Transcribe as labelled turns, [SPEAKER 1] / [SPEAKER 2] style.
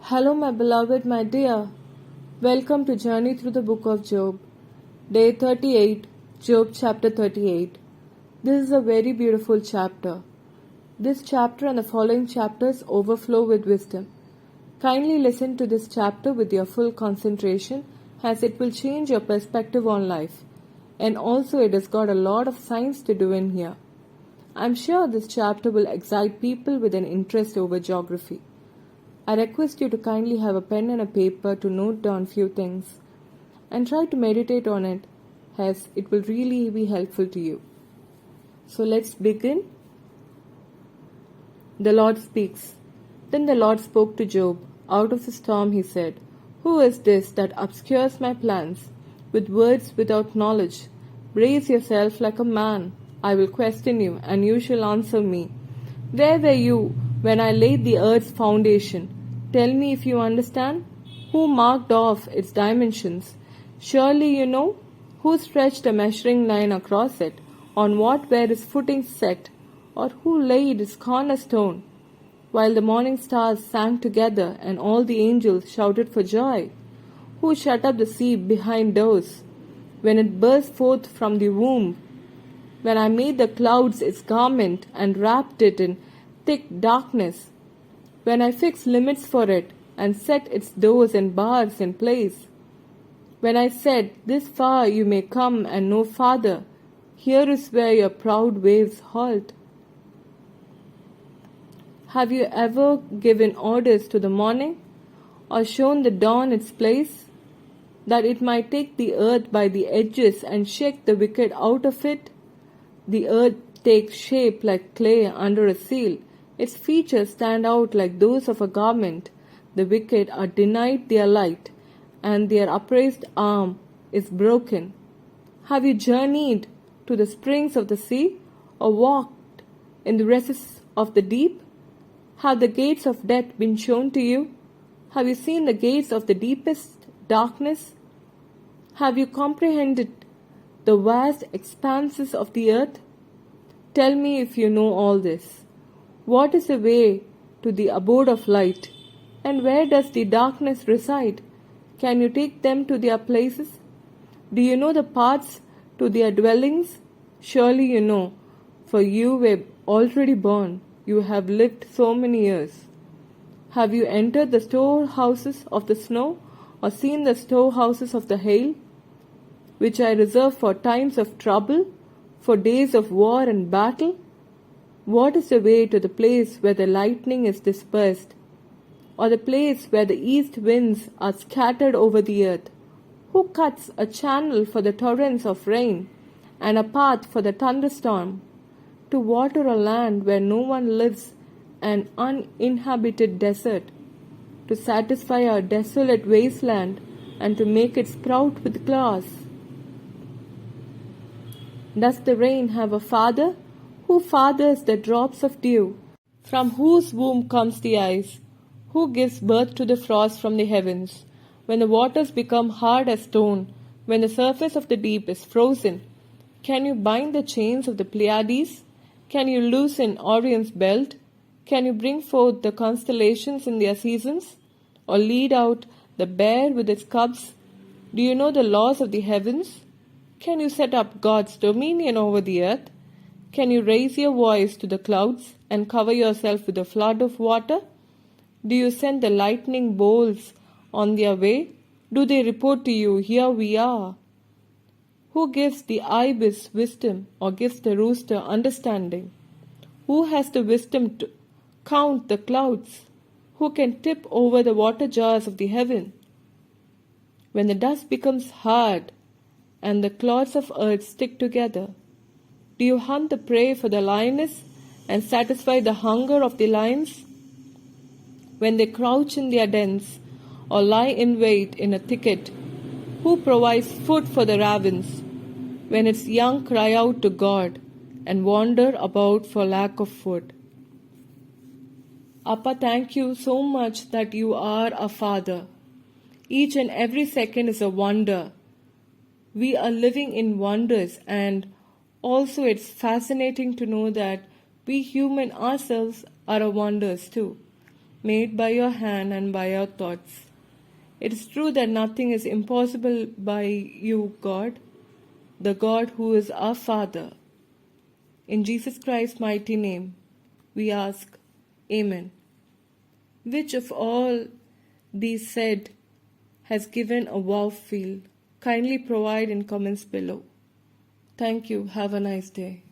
[SPEAKER 1] Hello, my beloved, my dear. Welcome to Journey Through the Book of Job. Day 38, Job chapter 38. This is a very beautiful chapter. This chapter and the following chapters overflow with wisdom. Kindly listen to this chapter with your full concentration as it will change your perspective on life. And also it has got a lot of science to do in here. I'm sure this chapter will excite people with an interest over geography. I request you to kindly have a pen and a paper to note down few things and try to meditate on it as it will really be helpful to you. So let's begin. The Lord speaks. Then the Lord spoke to Job. Out of the storm he said, "Who is this that obscures my plans with words without knowledge? Brace yourself like a man. I will question you, and you shall answer me. Where were you when I laid the earth's foundation? Tell me if you understand. Who marked off its dimensions? Surely you know. Who stretched a measuring line across it? On what were its footings set? Or who laid its cornerstone? While the morning stars sang together and all the angels shouted for joy? Who shut up the sea behind doors when it burst forth from the womb? When I made the clouds its garment and wrapped it in thick darkness? When I fixed limits for it and set its doors and bars in place? When I said, 'This far you may come and no farther, here is where your proud waves halt.' Have you ever given orders to the morning, or shown the dawn its place, that it might take the earth by the edges and shake the wicked out of it? The earth takes shape like clay under a seal. Its features stand out like those of a garment. The wicked are denied their light, and their upraised arm is broken. Have you journeyed to the springs of the sea, or walked in the recesses of the deep? Have the gates of death been shown to you? Have you seen the gates of the deepest darkness? Have you comprehended the vast expanses of the earth? Tell me if you know all this. What is the way to the abode of light? And where does the darkness reside? Can you take them to their places? Do you know the paths to their dwellings? Surely you know, for you were already born. You have lived so many years. Have you entered the storehouses of the snow, or seen the storehouses of the hail, which I reserve for times of trouble, for days of war and battle? What is the way to the place where the lightning is dispersed, or the place where the east winds are scattered over the earth? Who cuts a channel for the torrents of rain, and a path for the thunderstorm, to water a land where no one lives, an uninhabited desert, to satisfy a desolate wasteland, and to make it sprout with grass? Does the rain have a father? Who fathers the drops of dew? From whose womb comes the ice? Who gives birth to the frost from the heavens? When the waters become hard as stone, when the surface of the deep is frozen, can you bind the chains of the Pleiades? Can you loosen Orion's belt? Can you bring forth the constellations in their seasons, or lead out the bear with its cubs? Do you know the laws of the heavens? Can you set up God's dominion over the earth? Can you raise your voice to the clouds and cover yourself with a flood of water? Do you send the lightning bolts on their way? Do they report to you, 'Here we are'? Who gives the ibis wisdom, or gives the rooster understanding? Who has the wisdom to count the clouds? Who can tip over the water jars of the heaven? When the dust becomes hard and the clods of earth stick together, do you hunt the prey for the lioness and satisfy the hunger of the lions? When they crouch in their dens or lie in wait in a thicket, who provides food for the ravens? When its young cry out to God and wander about for lack of food. Appa, thank you so much that you are a father. Each and every second is a wonder. We are living in wonders, and also it's fascinating to know that we human ourselves are a wonders too. made by your hand and by your thoughts. It is true that nothing is impossible by you, God, the God who is our Father. In Jesus Christ's mighty name, we ask, Amen. Which of all these said has given a wow feel? Kindly provide in comments below. Thank you. Have a nice day.